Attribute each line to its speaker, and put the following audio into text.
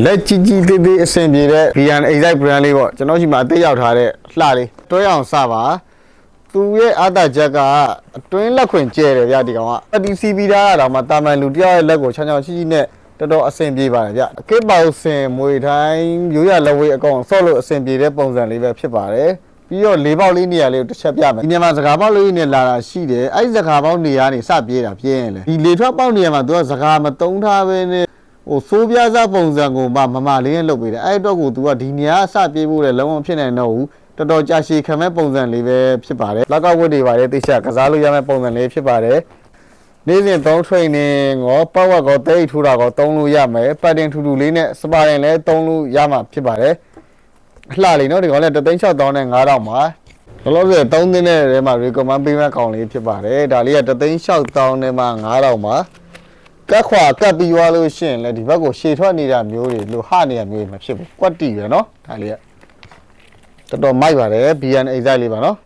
Speaker 1: လက်ကြီးကြီးသေးသေးအဆင်ပြေတဲ့ VN exact brand လေးပေါ့ကျွန်တော်ရှိမှအသေးရောက်ထားတဲ့လှလေးတွဲအောင်စပါသူရဲ့အတားချက်ကအတွင်းလက်ခွင်ကျဲတယ်ဗျဒီကောင်က TCB တာကတော့မှတာမန်လူတယောက်ရဲ့လက်ကိုချောင်းချောင်းရှိရှိနဲ့တော်တော်အဆင်ပြေပါတယ်ဗျအကစ်ပေါစင်မွေတိုင်းရိုးရလက်ဝေးအကောင်ဆော့လို့အဆင်ပြေတဲ့ပုံစံလေးပဲဖြစ်ပါတယ်ပြီးတော့လေးပေါက်လေးနေရာလေးကိုတစ်ချက်ပြမယ်ဒီနေရာမှာစကားပေါက်လေးနဲ့လာတာရှိတယ်အဲ့ဒီစကားပေါက်နေရာနေစပြေးတာပြင်းရင်လေဒီလေထွက်ပေါက်နေရာမှာသူကစကားမတုံးထားပဲနဲ့ဟိုစိုးပြားစားပုံစံကိုမမလေးနဲ့လုပ်ပေးတယ်အဲ့တော့ကိုသူကဒီနေရာစပြေးဖို့လည်းလုံးဝဖြစ်နိုင်တော့ဘူးတော်တော်ကြာရှည်ခံမဲ့ပုံစံလေးပဲဖြစ်ပါတယ်လောက်ကောက်ဝတ်တွေပါတယ်တိကျကစားလို့ရမယ့်ပုံစံလေးဖြစ်ပါတယ်နေ့စဉ်3 training ရောပတ်ဝက်ကောတိတ်ထူတာကောသုံးလို့ရမယ်ပတ်တင်ထူထူလေးနဲ့စပါရင်လည်းသုံးလို့ရမှာဖြစ်ပါတယ်အလှလေးနော်ဒီကောင်လည်း3,600နဲ့9,000ပါလောလောဆယ်3သိန်းနဲ့ထဲမှာ recommend ပေးမဲ့ကောင်လေးဖြစ်ပါတယ်ဒါလေးက3,600နဲ့မှ9,000ပါကက်ခွာကပ်ပြီးသွားလို့ရှိရင်လည်းဒီဘက်ကိုရှည်ထွက်နေတာမျိုးတွေလိုဟနေတာမျိုးတွေမဖြစ်ဘူးကွက်တီပဲเนาะဒါလေးကတော်တော်မိုက်ပါတယ် BN exact လေးပါเนาะ